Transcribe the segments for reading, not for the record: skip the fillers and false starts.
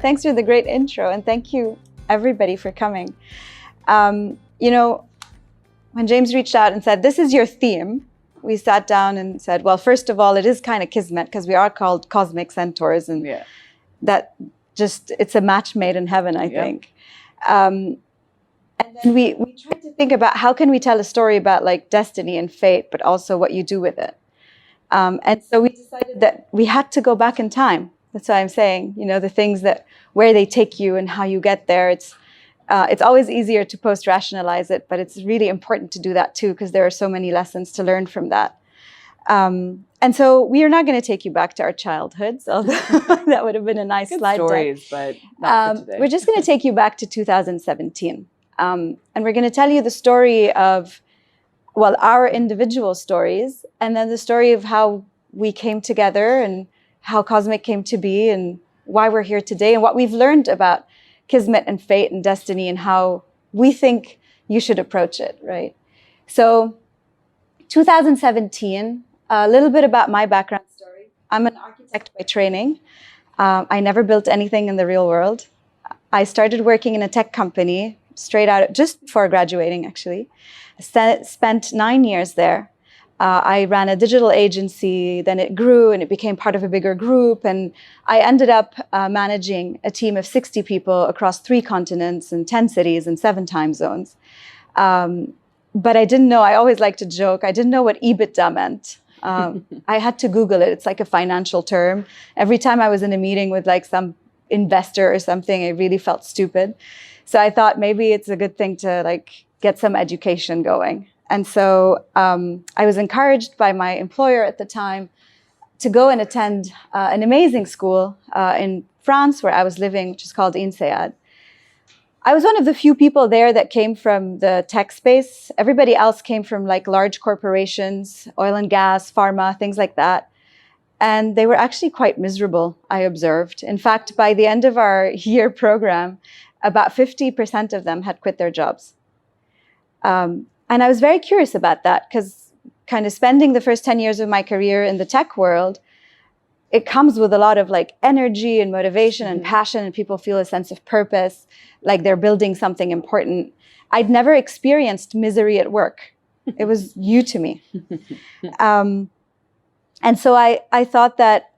Thanks for the great intro, and thank you everybody for coming. You know, when James reached out and said, this is your theme, we sat down and said, well, first of all, it is kind of kismet because we are called cosmic centaurs, and that just, it's a match made in heaven, I think. And then we tried to think about how can we tell a story about like destiny and fate, but also what you do with it. And so we decided that we had to go back in time. That's why I'm saying, you know, the things that, where they take you and how you get there. It's always easier to post-rationalize it, but it's really important to do that too, because there are so many lessons to learn from that. And so we are not going to take you back to our childhoods, although that would have been a nice Good slide stories, deck. but not for today. We're just going to take you back to 2017. And we're going to tell you the story of, well, our individual stories, and then the story of how we came together and how Cosmic came to be and why we're here today and what we've learned about Kismet and fate and destiny and how we think you should approach it, right? So 2017, a little bit about my background story. I'm an architect by training. I never built anything in the real world. I started working in a tech company straight out, just before graduating, actually. Spent 9 years there. I ran a digital agency, then it grew and it became part of a bigger group. And I ended up managing a team of 60 people across 3 continents and 10 cities and 7 time zones. But I didn't know, I always like to joke, I didn't know what EBITDA meant. I had to Google it. It's like a financial term. Every time I was in a meeting with like some investor or something, I really felt stupid. So I thought maybe it's a good thing to like get some education going. And so I was encouraged by my employer at the time to go and attend an amazing school in France where I was living, which is called INSEAD. I was one of the few people there that came from the tech space. Everybody else came from like large corporations, oil and gas, pharma, things like that. And they were actually quite miserable, I observed. In fact, by the end of our year program, about 50% of them had quit their jobs. And I was very curious about that because kind of spending the first 10 years of my career in the tech world, it comes with a lot of like energy and motivation and passion, and people feel a sense of purpose, like they're building something important. I'd never experienced misery at work. It was new to me. And so I thought that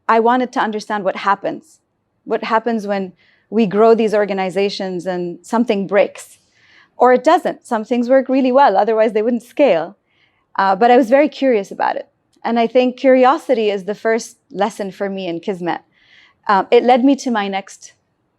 I wanted to understand what happens when we grow these organizations and something breaks. Or it doesn't. Some things work really well, otherwise they wouldn't scale. But I was very curious about it. And I think curiosity is the first lesson for me in Kismet. It led me to my next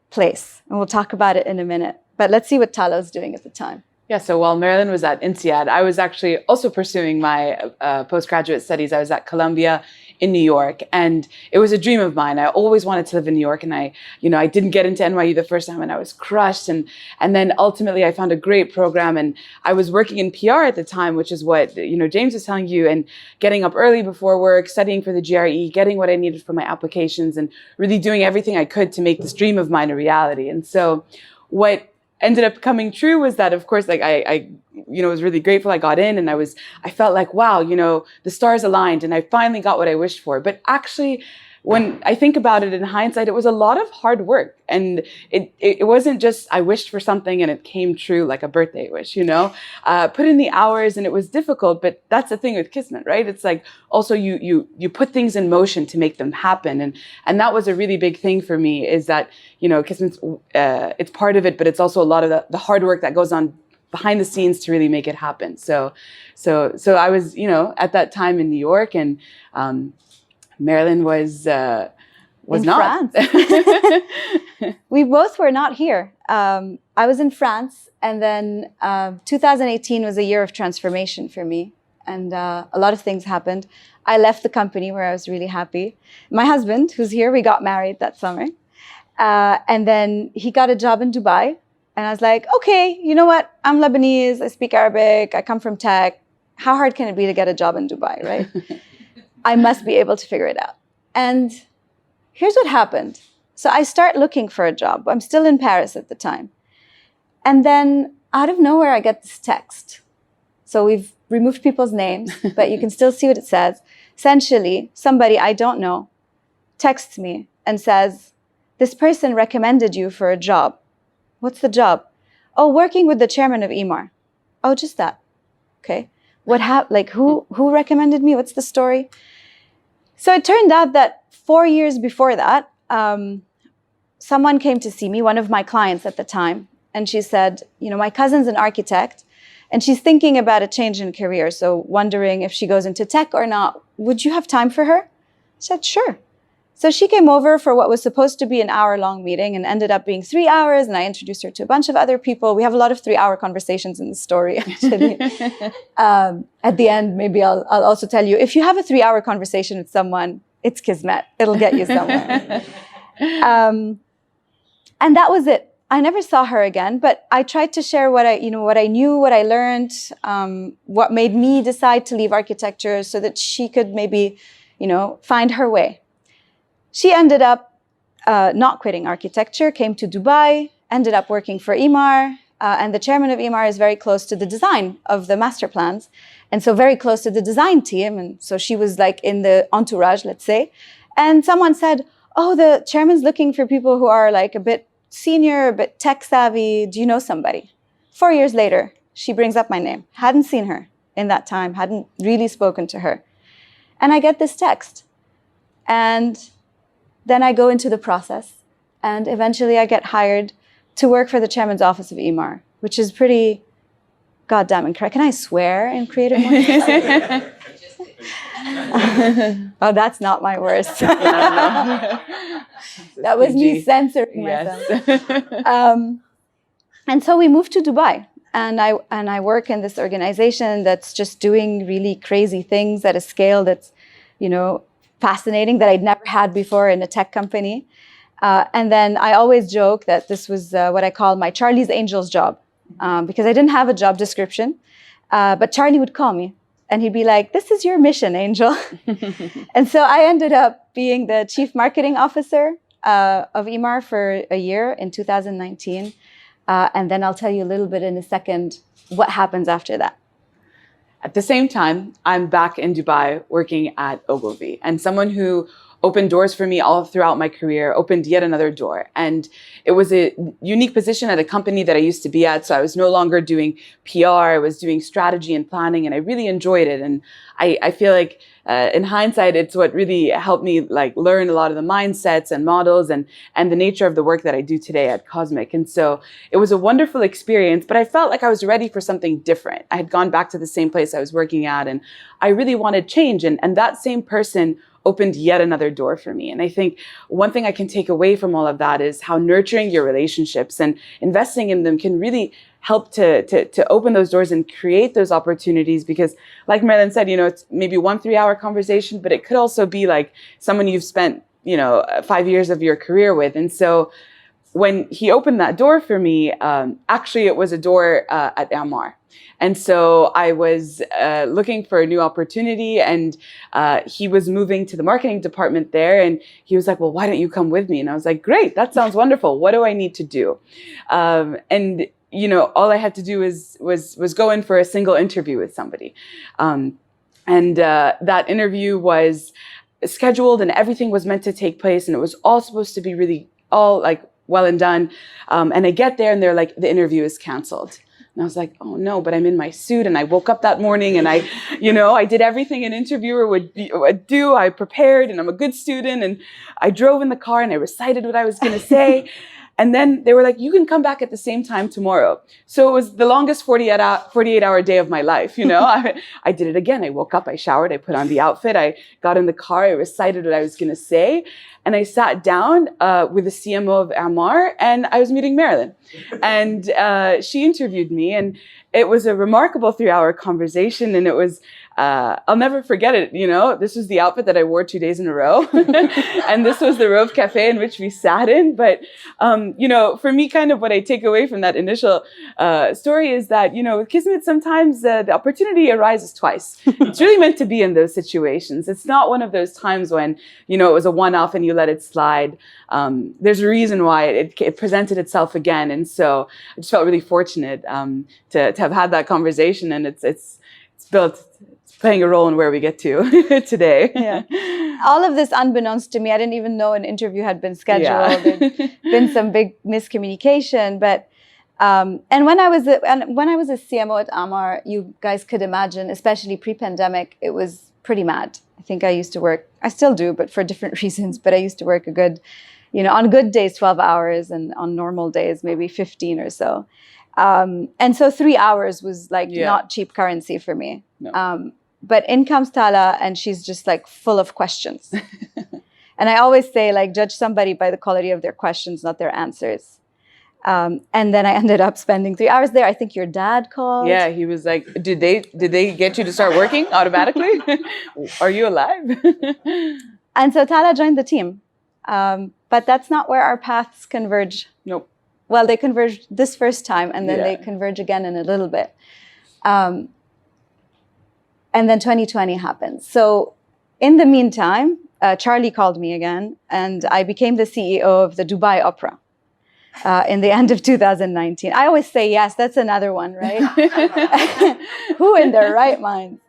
place, and we'll talk about it in a minute. But let's see what Talo's doing at the time. Yeah, so while Marilyn was at INSEAD, I was actually also pursuing my postgraduate studies. I was at Columbia in New York, and it was a dream of mine. I always wanted to live in New York, and I didn't get into NYU the first time, and I was crushed. And then ultimately, I found a great program, and I was working in PR at the time, which is what James was telling you, and getting up early before work, studying for the GRE, getting what I needed for my applications, and really doing everything I could to make this dream of mine a reality. And so, what ended up coming true was that, of course, like I was really grateful I got in, and I felt like, wow, the stars aligned and I finally got what I wished for. But actually, when I think about it in hindsight, it was a lot of hard work, and it wasn't just I wished for something and it came true like a birthday wish, put in the hours, and it was difficult. But that's the thing with Kismet, right? It's like also you put things in motion to make them happen, and that was a really big thing for me, is that Kismet's it's part of it, but it's also a lot of the hard work that goes on behind the scenes to really make it happen. So I was at that time in New York, and Marilyn was in not. France. We both were not here. I was in France, and then 2018 was a year of transformation for me, and a lot of things happened. I left the company where I was really happy. My husband, who's here, we got married that summer, and then he got a job in Dubai, and I was like, okay, you know what? I'm Lebanese, I speak Arabic, I come from tech. How hard can it be to get a job in Dubai, right? I must be able to figure it out. And here's what happened. So I start looking for a job. I'm still in Paris at the time. And then out of nowhere, I get this text. So we've removed people's names, but you can still see what it says. Essentially, somebody I don't know texts me and says, this person recommended you for a job. What's the job? Oh, working with the chairman of EMAR. Oh, just that. Okay. What happened? Like, who recommended me? What's the story? So it turned out that 4 years before that, someone came to see me, one of my clients at the time, and she said, you know, my cousin's an architect, and she's thinking about a change in career, so wondering if she goes into tech or not. Would you have time for her? I said, sure. So she came over for what was supposed to be an hour-long meeting and ended up being 3 hours, and I introduced her to a bunch of other people. We have a lot of 3-hour conversations in the story, actually. At the end, maybe I'll also tell you, if you have a 3-hour conversation with someone, it's kismet. It'll get you somewhere. And that was it. I never saw her again, but I tried to share what I knew, what I learned, what made me decide to leave architecture so that she could maybe, find her way. She ended up not quitting architecture, came to Dubai, ended up working for EMAR, and the chairman of EMAR is very close to the design of the master plans, and so very close to the design team, and so she was like in the entourage, let's say. And someone said, oh, the chairman's looking for people who are like a bit senior, a bit tech savvy. Do you know somebody? 4 years later, she brings up my name. Hadn't seen her in that time, hadn't really spoken to her. And I get this text. And then I go into the process. And eventually I get hired to work for the chairman's office of EMAR, which is pretty goddamn incredible. Can I swear in CreativeMornings? Oh, that's not my worst. That was me censoring myself. And so we moved to Dubai, and I work in this organization that's just doing really crazy things at a scale that's, fascinating, that I'd never had before in a tech company. And then I always joke that this was what I call my Charlie's Angels job, because I didn't have a job description, but Charlie would call me. And he'd be like, this is your mission, Angel. And so I ended up being the chief marketing officer of EMAR for a year in 2019. And then I'll tell you a little bit in a second what happens after that. At the same time, I'm back in Dubai working at Ogilvy, and someone who opened doors for me all throughout my career, opened yet another door. And it was a unique position at a company that I used to be at. So I was no longer doing PR, I was doing strategy and planning, and I really enjoyed it. And I feel like in hindsight, it's what really helped me learn a lot of the mindsets and models and the nature of the work that I do today at Cosmic. And so it was a wonderful experience, but I felt like I was ready for something different. I had gone back to the same place I was working at, and I really wanted change. And that same person opened yet another door for me. And I think one thing I can take away from all of that is how nurturing your relationships and investing in them can really help to open those doors and create those opportunities. Because like Marilyn said, it's maybe 1 3-hour conversation, but it could also be like someone you've spent, 5 years of your career with. And so when he opened that door for me, actually it was a door at EMAR. And so I was looking for a new opportunity, and he was moving to the marketing department there. And he was like, well, why don't you come with me? And I was like, great, that sounds wonderful. What do I need to do? And all I had to do was go in for a single interview with somebody. That interview was scheduled, and everything was meant to take place. And it was all supposed to be really all well and done. And I get there and they're like, the interview is canceled. And I was like, oh no, but I'm in my suit, and I woke up that morning and I did everything an interviewer would do. I prepared, and I'm a good student, and I drove in the car and I recited what I was going to say. And then they were like, you can come back at the same time tomorrow. So it was the longest 48-hour day of my life. I did it again. I woke up, I showered, I put on the outfit, I got in the car, I recited what I was going to say. And I sat down with the CMO of EMAR, and I was meeting Marilyn. And she interviewed me, and it was a remarkable 3-hour conversation. And it was, I'll never forget it. This was the outfit that I wore 2 days in a row. And this was the Rove Cafe in which we sat in. But, for me, kind of what I take away from that initial story is that, with Kismet, sometimes the opportunity arises twice. It's really meant to be in those situations. It's not one of those times when, it was a one-off and you let it slide. There's a reason why it presented itself again. And so I just felt really fortunate to have had that conversation, and it's playing a role in where we get to today. Yeah. all of this unbeknownst to me. I didn't even know an interview had been scheduled. There'd been some big miscommunication. But and when I was a CMO at Amar, you guys could imagine, especially pre-pandemic, it was pretty mad. I think I used to work, I still do, but for different reasons. But I used to work a good, on good days, 12 hours, and on normal days, maybe 15 or so. And so 3 hours was like not cheap currency for me. No. But in comes Tala, and she's just like full of questions. And I always say, like, judge somebody by the quality of their questions, not their answers. And then I ended up spending 3 hours there. I think your dad called. Yeah, he was like, did they get you to start working automatically? Are you alive? And so Tala joined the team. But that's not where our paths converge. Nope. Well, they converged this first time, and then they converge again in a little bit. And then 2020 happens. So in the meantime, Charlie called me again, and I became the CEO of the Dubai Opera in the end of 2019. I always say yes, that's another one, right? Who in their right mind?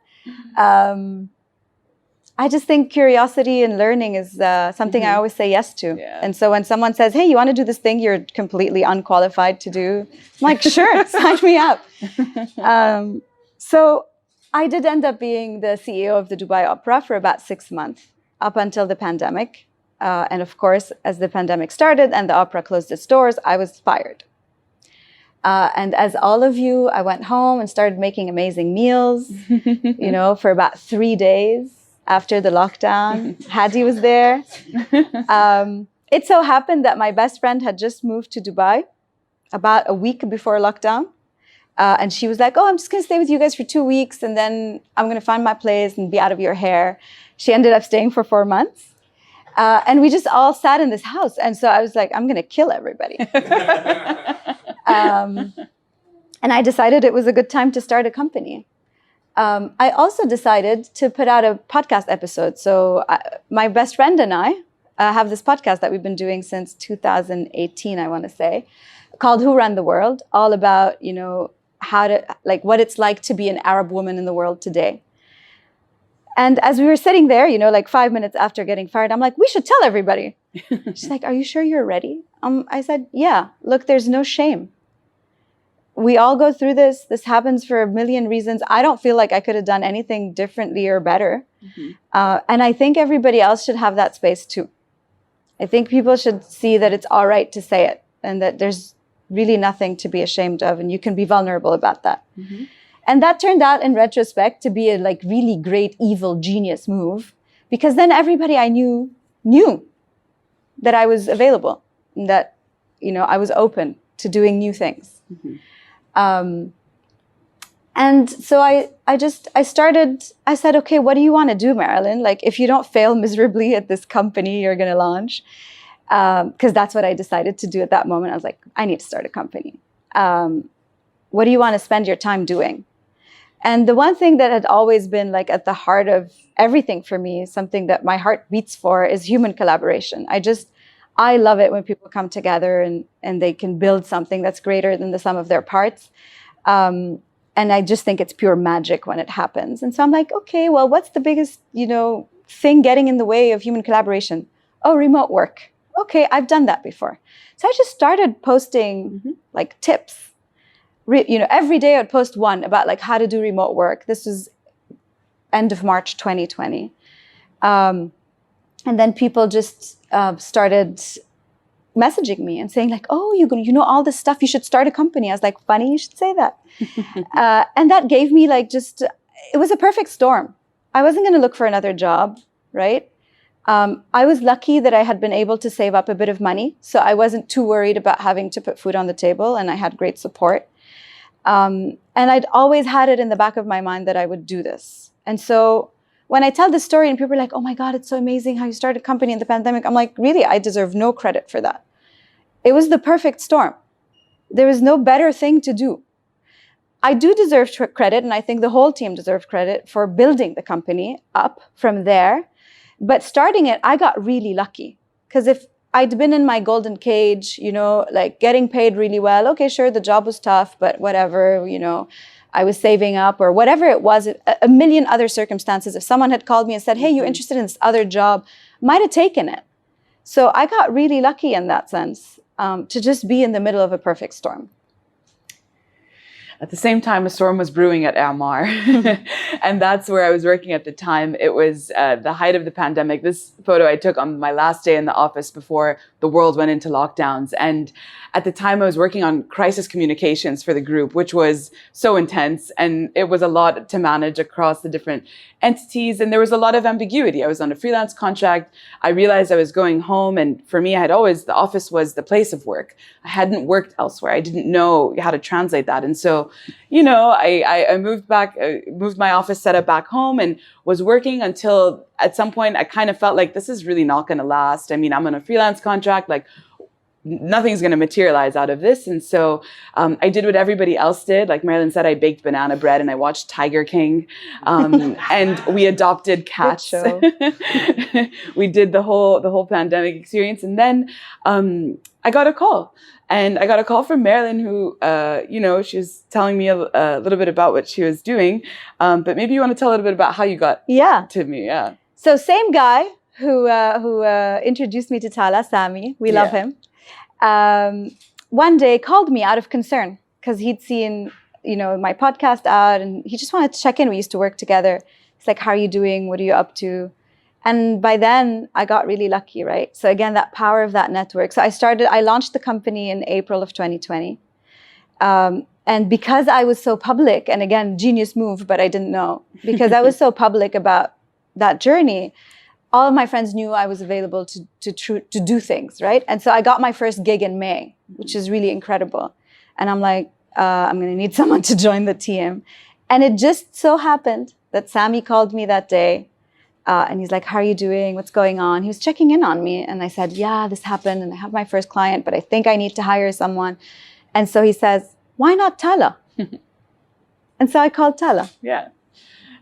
I just think curiosity and learning is something I always say yes to. Yeah. And so when someone says, hey, you want to do this thing you're completely unqualified to do? I'm like, sure, sign me up. So I did end up being the CEO of the Dubai Opera for about 6 months, up until the pandemic. And of course, as the pandemic started and the opera closed its doors, I was fired. And as all of you, I went home and started making amazing meals, for about 3 days after the lockdown. Hadi was there. It so happened that my best friend had just moved to Dubai about a week before lockdown. And she was like, oh, I'm just going to stay with you guys for 2 weeks, and then I'm going to find my place and be out of your hair. She ended up staying for 4 months. And we just all sat in this house. And so I was like, I'm going to kill everybody. And I decided it was a good time to start a company. I also decided to put out a podcast episode. So my best friend and I have this podcast that we've been doing since 2018, I want to say, called Who Run the World, all about, what it's like to be an Arab woman in the world today. And as we were sitting there, 5 minutes after getting fired, I'm like, we should tell everybody. She's like, are you sure you're ready? I said, yeah, look, there's no shame. We all go through this. This happens for a million reasons. I don't feel like I could have done anything differently or better. And I think everybody else should have that space too. I think people should see that it's all right to say it, and that there's really nothing to be ashamed of, and you can be vulnerable about that. And that turned out in retrospect to be a really great, evil, genius move, because then everybody I knew that I was available, and that, I was open to doing new things. And so I said, okay, what do you want to do, Marilyn? Like, if you don't fail miserably at this company you're going to launch, because that's what I decided to do at that moment. I was like, I need to start a company. What do you want to spend your time doing? And the one thing that had always been at the heart of everything for me, something that my heart beats for, is human collaboration. I love it when people come together and they can build something that's greater than the sum of their parts. And I just think it's pure magic when it happens. And so I'm like, okay, well, what's the biggest, thing getting in the way of human collaboration? Oh, remote work. Okay, I've done that before. So I just started posting tips. Every day I would post one about how to do remote work. This was end of March 2020. And then people just started messaging me and saying oh, you know all this stuff, you should start a company. I was like, funny, you should say that. And that gave me it was a perfect storm. I wasn't going to look for another job, right? I was lucky that I had been able to save up a bit of money, so I wasn't too worried about having to put food on the table, and I had great support. And I'd always had it in the back of my mind that I would do this. And so when I tell this story and people are like, oh my God, it's so amazing how you started a company in the pandemic, I'm like, really, I deserve no credit for that. It was the perfect storm. There was no better thing to do. I do deserve credit, and I think the whole team deserves credit for building the company up from there. But starting it, I got really lucky, because if I'd been in my golden cage, getting paid really well, okay, sure, the job was tough, but whatever, I was saving up or whatever it was, a million other circumstances. If someone had called me and said, hey, you're interested in this other job, might have taken it. So I got really lucky in that sense, to just be in the middle of a perfect storm. At the same time, a storm was brewing at Amar, and that's where I was working at the time. It was the height of the pandemic. This photo I took on my last day in the office before the world went into lockdowns. And at the time, I was working on crisis communications for the group, which was so intense. And it was a lot to manage across the different entities. And there was a lot of ambiguity. I was on a freelance contract. I realized I was going home. And for me, the office was the place of work. I hadn't worked elsewhere. I didn't know how to translate that. And so, I moved my office setup back home and was working until at some point I kind of felt like this is really not going to last. I mean, I'm on a freelance contract, like nothing's going to materialize out of this. And so I did what everybody else did. Like Marilyn said, I baked banana bread and I watched Tiger King, and we adopted cats. We did the whole pandemic experience. And then I got a call. And I got a call from Marilyn who, she was telling me a little bit about what she was doing. But maybe you want to tell a little bit about how you got to me. Yeah. So same guy who introduced me to Tala, Sami. We love him. One day called me out of concern because he'd seen, my podcast out and he just wanted to check in. We used to work together. He's like, how are you doing? What are you up to? And by then I got really lucky, right? So again, that power of that network. So I launched the company in April of 2020. And because I was so public, and again, genius move, but I didn't know, because I was so public about that journey, all of my friends knew I was available to do things, right? And so I got my first gig in May, which is really incredible. And I'm like, I'm going to need someone to join the team. And it just so happened that Sami called me that day. And he's like, how are you doing? What's going on? He was checking in on me. And I said, yeah, this happened. And I have my first client, but I think I need to hire someone. And so he says, why not Tala? And so I called Tala. Yeah.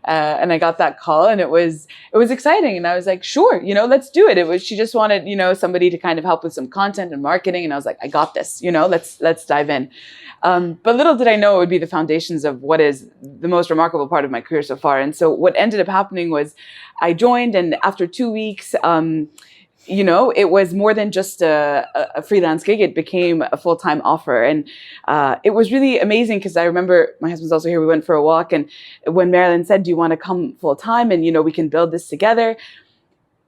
And I got that call and it was exciting. And I was like, sure, let's do it. She just wanted, somebody to kind of help with some content and marketing. And I was like, I got this, let's dive in. But little did I know it would be the foundations of what is the most remarkable part of my career so far. And so what ended up happening was I joined, and after 2 weeks, it was more than just a freelance gig. It became a full-time offer. And it was really amazing because I remember my husband's also here. We went for a walk. And when Marilyn said, do you want to come full-time? And, we can build this together.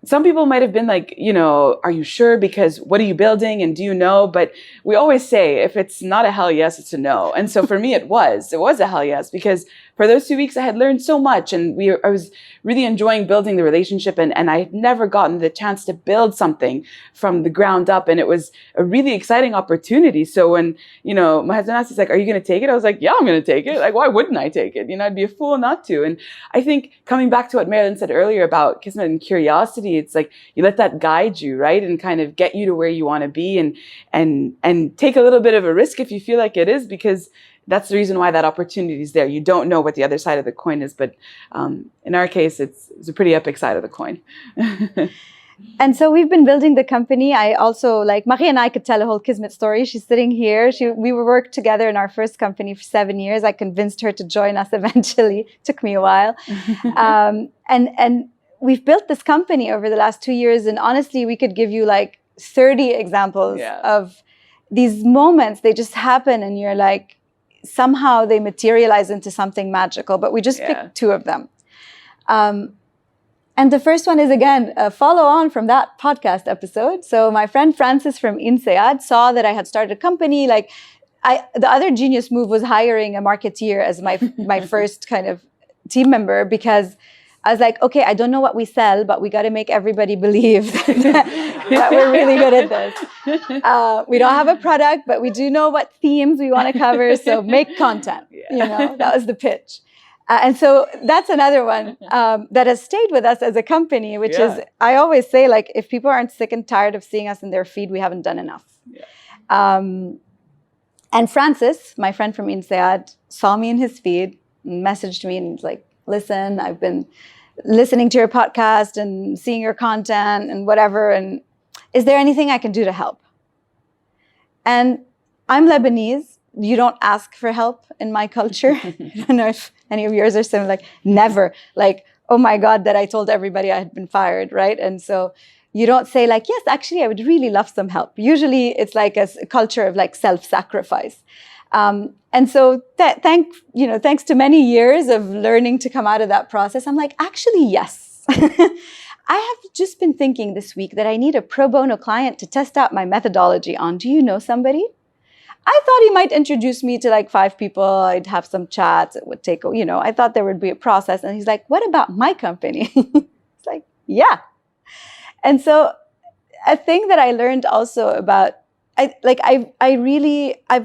Some people might have been like, are you sure? Because what are you building? And do you know? But we always say, if it's not a hell yes, it's a no. And so for me, it was a hell yes, because for those 2 weeks, I had learned so much, and I was really enjoying building the relationship, and I had never gotten the chance to build something from the ground up, and it was a really exciting opportunity. So when, my husband asked, he's like, are you going to take it? I was like, yeah, I'm going to take it. Like, why wouldn't I take it? I'd be a fool not to. And I think coming back to what Marilyn said earlier about kismet and curiosity, it's like you let that guide you, right? And kind of get you to where you want to be, and take a little bit of a risk if you feel like it is, because that's the reason why that opportunity is there. You don't know what the other side of the coin is, but in our case, it's a pretty epic side of the coin. And so we've been building the company. I also, Marie and I could tell a whole Kismet story. She's sitting here. We worked together in our first company for 7 years. I convinced her to join us eventually. Took me a while. And we've built this company over the last 2 years. And honestly, we could give you 30 examples of these moments. They just happen and you're like, somehow they materialize into something magical, but we just picked 2 of them. And the first one is, again, a follow on from that podcast episode. So my friend Francis from INSEAD saw that I had started a company. The other genius move was hiring a marketeer as my first kind of team member, because I was like, okay, I don't know what we sell, but we got to make everybody believe that we're really good at this. We don't have a product, but we do know what themes we want to cover. So make content. That was the pitch. And so that's another one that has stayed with us as a company, which is, I always say, if people aren't sick and tired of seeing us in their feed, we haven't done enough. And Francis, my friend from INSEAD, saw me in his feed, messaged me, and was like, listen, I've been listening to your podcast and seeing your content and whatever. And is there anything I can do to help? And I'm Lebanese. you don't ask for help in my culture. I don't know if any of yours are similar. Like, never. Like, oh my God, that I told everybody I had been fired, right? And so you don't say like, yes, actually, I would really love some help. Usually it's like a culture of like self-sacrifice. And so thanks to many years of learning to come out of that process, I'm like, actually, yes. I have just been thinking this week that I need a pro bono client to test out my methodology on. Do you know somebody? I thought he might introduce me to like 5 people. I'd have some chats. It would take, I thought there would be a process. And he's like, what about my company? It's like, yeah. And so a thing that I learned also about, I've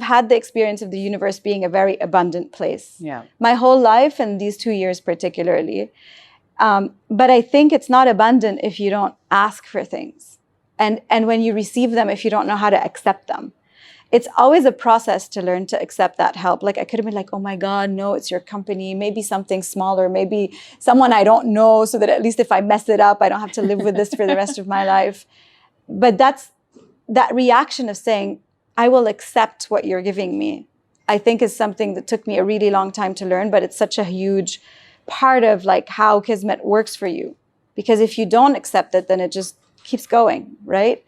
had the experience of the universe being a very abundant place. Yeah. My whole life, and these 2 years particularly. But I think it's not abundant if you don't ask for things. And when you receive them, if you don't know how to accept them. It's always a process to learn to accept that help. Like, I could have been like, oh my God, no, it's your company. Maybe something smaller, maybe someone I don't know, so that at least if I mess it up, I don't have to live with this for the rest of my life. But that reaction of saying, I will accept what you're giving me, I think is something that took me a really long time to learn, but it's such a huge part of like how Kismet works for you. Because if you don't accept it, then it just keeps going, right?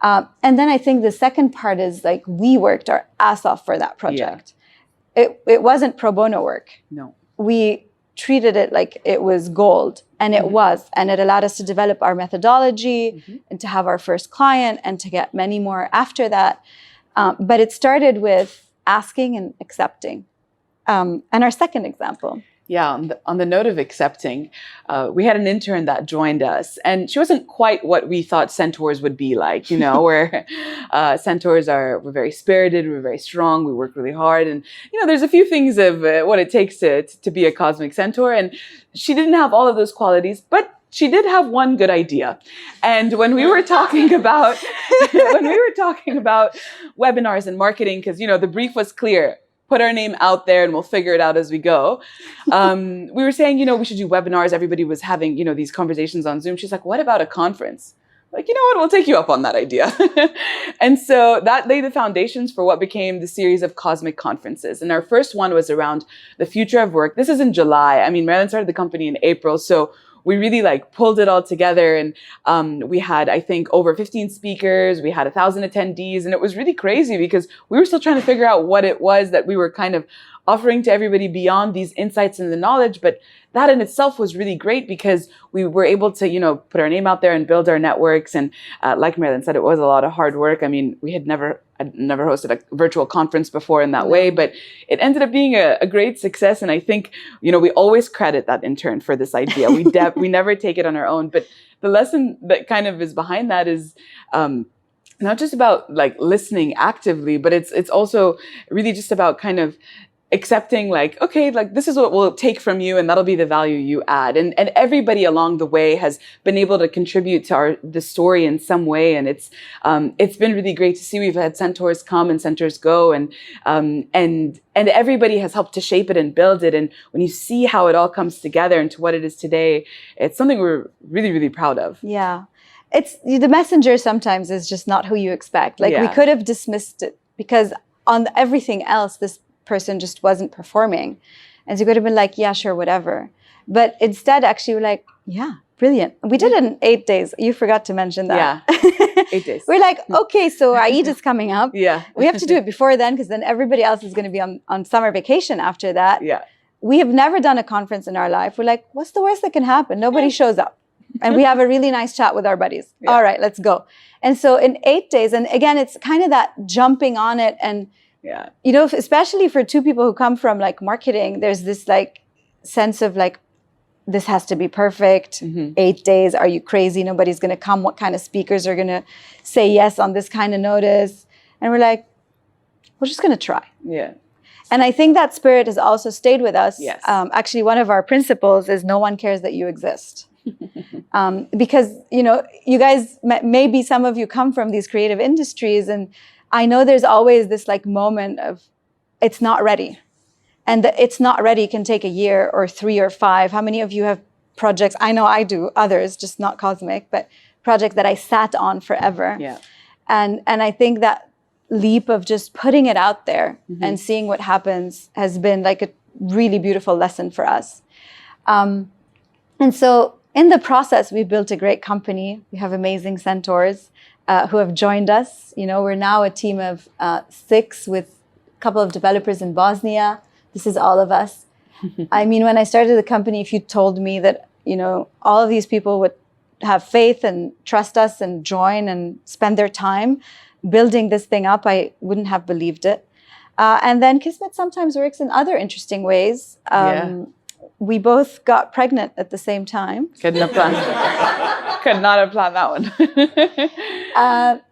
And then I think the second part is like, we worked our ass off for that project. Yeah. It wasn't pro bono work. No. We treated it like it was gold, and it was. And it allowed us to develop our methodology and to have our first client and to get many more after that. But it started with asking and accepting. And our second example. Yeah, on the note of accepting, we had an intern that joined us, and she wasn't quite what we thought Centaurs would be like, where Centaurs we're very spirited, we're very strong, we work really hard, and, there's a few things of what it takes to be a cosmic Centaur, and she didn't have all of those qualities, but she did have one good idea. And when we were talking about, webinars and marketing, because, the brief was clear, put our name out there and we'll figure it out as we go. We were saying, we should do webinars. Everybody was having, these conversations on Zoom. She's like, what about a conference? Like, you know what, we'll take you up on that idea. And so that laid the foundations for what became the series of cosmic conferences. And our first one was around the future of work. This is in July. I mean, Marilyn started the company in April. So we really pulled it all together, and we had, I think, over 15 speakers. We had 1,000 attendees, and it was really crazy because we were still trying to figure out what it was that we were kind of offering to everybody beyond these insights and the knowledge. But that in itself was really great because we were able to, put our name out there and build our networks. And like Marilyn said, it was a lot of hard work. I mean, I'd never hosted a virtual conference before in that way, but it ended up being a great success. And I think, we always credit that intern for this idea. We never take it on our own. But the lesson that kind of is behind that is, not just about listening actively, but it's also really just about kind of accepting okay, this is what we'll take from you, and that'll be the value you add. And everybody along the way has been able to contribute to the story in some way. And it's been really great to see. We've had Centaurs come and Centaurs go, and everybody has helped to shape it and build it. And when you see how it all comes together into what it is today, it's something we're really, really proud of. Yeah. It's the messenger sometimes is just not who you expect. We could have dismissed it because on everything else, this person just wasn't performing. And so you could have been like, yeah, sure, whatever. But instead, actually, we're like, yeah, brilliant. We did it in 8 days. You forgot to mention that. Yeah, 8 days. We're like, okay, so Eid is coming up. Yeah. We have to do it before then because then everybody else is going to be on summer vacation after that. Yeah. We have never done a conference in our life. We're like, what's the worst that can happen? Nobody shows up. And we have a really nice chat with our buddies. Yeah. All right, let's go. And so in 8 days, and again, it's kind of that jumping on it. And, especially for 2 people who come from marketing, there's this sense of this has to be perfect. 8 days. Are you crazy? Nobody's going to come. What kind of speakers are going to say yes on this kind of notice? And we're like, we're just going to try. Yeah. And I think that spirit has also stayed with us. Yes. Actually, one of our principles is no one cares that you exist. Because, you guys, maybe some of you come from these creative industries, and I know there's always this moment of it's not ready. And the it's not ready can take a year or 3 or 5. How many of you have projects? I know I do, others, just not cosmic, but projects that I sat on forever. Yeah. And I think that leap of just putting it out there and seeing what happens has been like a really beautiful lesson for us. And so in the process, we've built a great company. We have amazing Centaurs who have joined us. You know, we're now a team of 6 with a couple of developers in Bosnia. This is all of us. I mean, when I started the company, if you told me that, you know, all of these people would have faith and trust us and join and spend their time building this thing up, I wouldn't have believed it. And then Kismet sometimes works in other interesting ways. We both got pregnant at the same time. Could not have planned that one.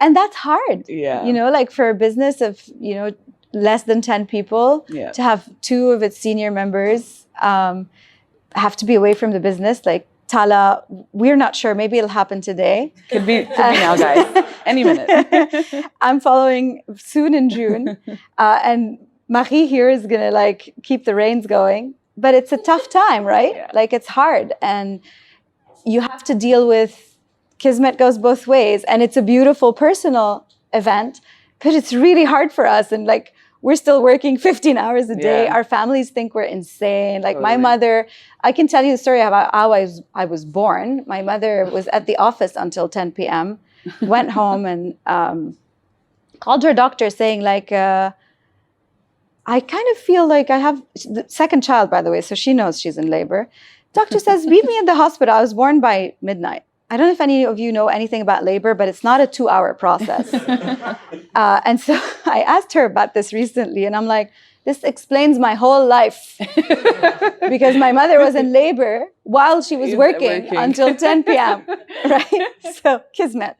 And that's hard. Yeah. You know, like for a business of, you know, less than 10 people, to have 2 of its senior members have to be away from the business. Like Tala, we're not sure. Maybe it'll happen today. Could be now, guys. Any minute. I'm following soon in June. And Marie here is going to like keep the reins going. But it's a tough time, right? Yeah. Like it's hard. And you have to deal with, Kismet goes both ways. And it's a beautiful personal event, but it's really hard for us. And like, we're still working 15 hours a day. Yeah. Our families think we're insane. Like Totally. my mother, I can tell you the story about how I was born. My mother was at the office until 10 p.m., went home and called her doctor saying like, I kind of feel like I have the second child, by the way, so she knows she's in labor. Doctor says, meet me in the hospital. I was born by midnight. I don't know if any of you know anything about labor, but it's not a 2-hour process. And so I asked her about this recently, and I'm like, this explains my whole life. Because my mother was in labor while she was working until 10 p.m., right? So, Kismet.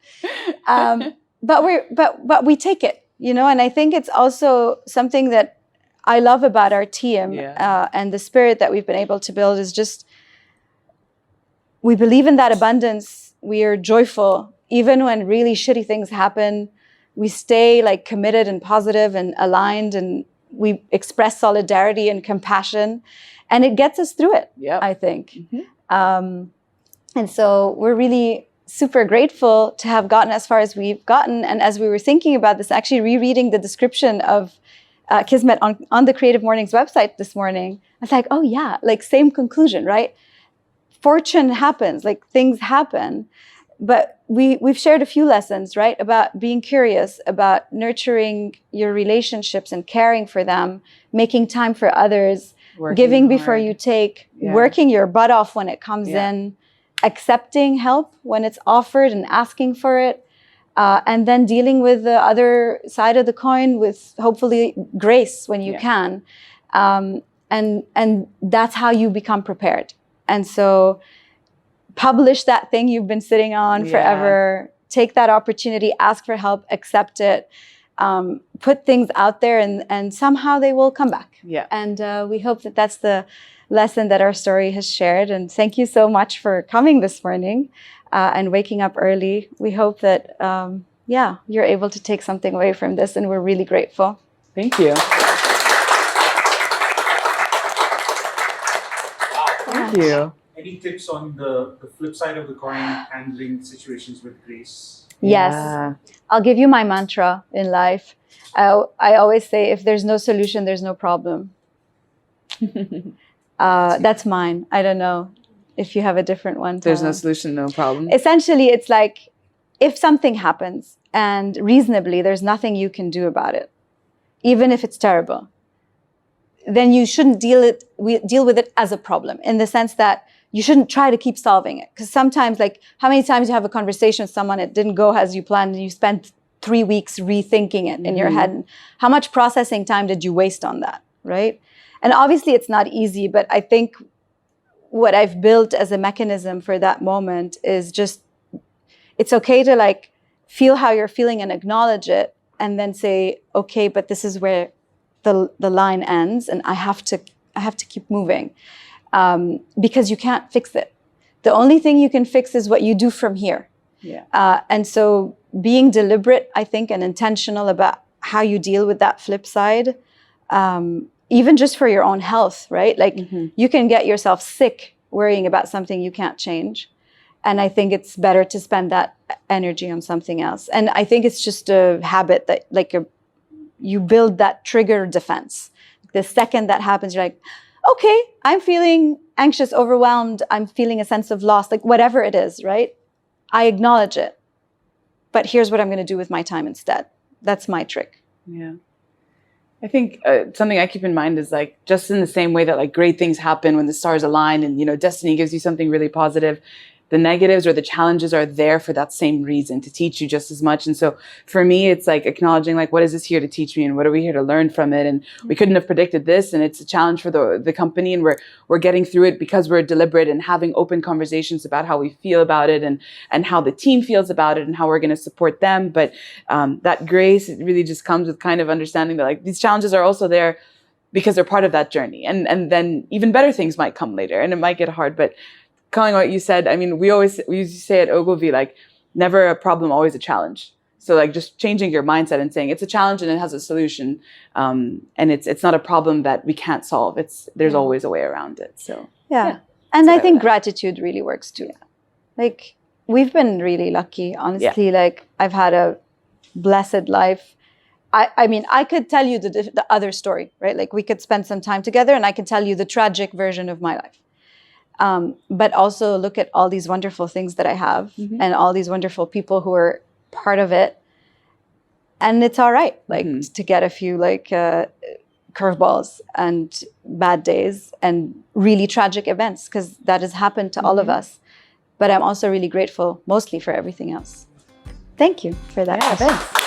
But we take it, you know, and I think it's also something that I love about our team and the spirit that we've been able to build is just, we believe in that abundance. We are joyful. Even when really shitty things happen, we stay like committed and positive and aligned, and we express solidarity and compassion, and it gets us through it, I think. And so we're really super grateful to have gotten as far as we've gotten. And as we were thinking about this, actually rereading the description of Kismet on the Creative Mornings website this morning, I was like, oh yeah, like same conclusion, right? Fortune happens, like things happen. But we've shared a few lessons, right? About being curious, about nurturing your relationships and caring for them, making time for others, giving before you take, working your butt off when it comes in, accepting help when it's offered and asking for it. And then dealing with the other side of the coin with hopefully grace when you can. And that's how you become prepared. And so publish that thing you've been sitting on forever, take that opportunity, ask for help, accept it, put things out there, and somehow they will come back. And we hope that that's the lesson that our story has shared. And thank you so much for coming this morning. And waking up early. We hope that, you're able to take something away from this, and we're really grateful. Thank you. Thank you. Any tips on the flip side of the coin, handling situations with grace? Yes. I'll give you my mantra in life. I always say, if there's no solution, there's no problem. That's mine. I don't know if you have a different one. There's no solution, no problem. Essentially, it's like, if something happens and reasonably there's nothing you can do about it, even if it's terrible, then you shouldn't deal with it as a problem, in the sense that you shouldn't try to keep solving it. Because sometimes, like, how many times you have a conversation with someone, it didn't go as you planned, and you spent 3 weeks rethinking it in your head. And how much processing time did you waste on that, right? And obviously it's not easy, but I think what I've built as a mechanism for that moment is just, it's okay to like feel how you're feeling and acknowledge it, and then say, okay, but this is where the line ends, and I have to keep moving, because you can't fix it. The only thing you can fix is what you do from here. And so being deliberate, I think, and intentional about how you deal with that flip side, even just for your own health, right? Like you can get yourself sick worrying about something you can't change. And I think it's better to spend that energy on something else. And I think it's just a habit that, like you build that trigger defense. The second that happens, you're like, okay, I'm feeling anxious, overwhelmed, I'm feeling a sense of loss, like whatever it is, right? I acknowledge it. But here's what I'm going to do with my time instead. That's my trick. Yeah. I think something I keep in mind is like, just in the same way that like great things happen when the stars align and, you know, destiny gives you something really positive, the negatives or the challenges are there for that same reason, to teach you just as much. And so for me, it's like acknowledging like, what is this here to teach me and what are we here to learn from it? And we couldn't have predicted this, and it's a challenge for the company, and we're getting through it because we're deliberate and having open conversations about how we feel about it and how the team feels about it and how we're going to support them. But that grace, it really just comes with kind of understanding that like these challenges are also there because they're part of that journey. And then even better things might come later, and it might get hard, but calling what you said, I mean, we used to say at Ogilvy, like, never a problem, always a challenge. So like just changing your mindset and saying it's a challenge and it has a solution. And it's not a problem that we can't solve. There's always a way around it. So yeah. And I think gratitude really works too. Yeah. Like, we've been really lucky, honestly. Yeah. Like, I've had a blessed life. I mean, I could tell you the other story, right? Like, we could spend some time together and I can tell you the tragic version of my life. But also look at all these wonderful things that I have and all these wonderful people who are part of it. And it's all right, like, to get a few like curveballs and bad days and really tragic events, because that has happened to all of us. But I'm also really grateful mostly for everything else. Thank you for that. Yeah, thanks.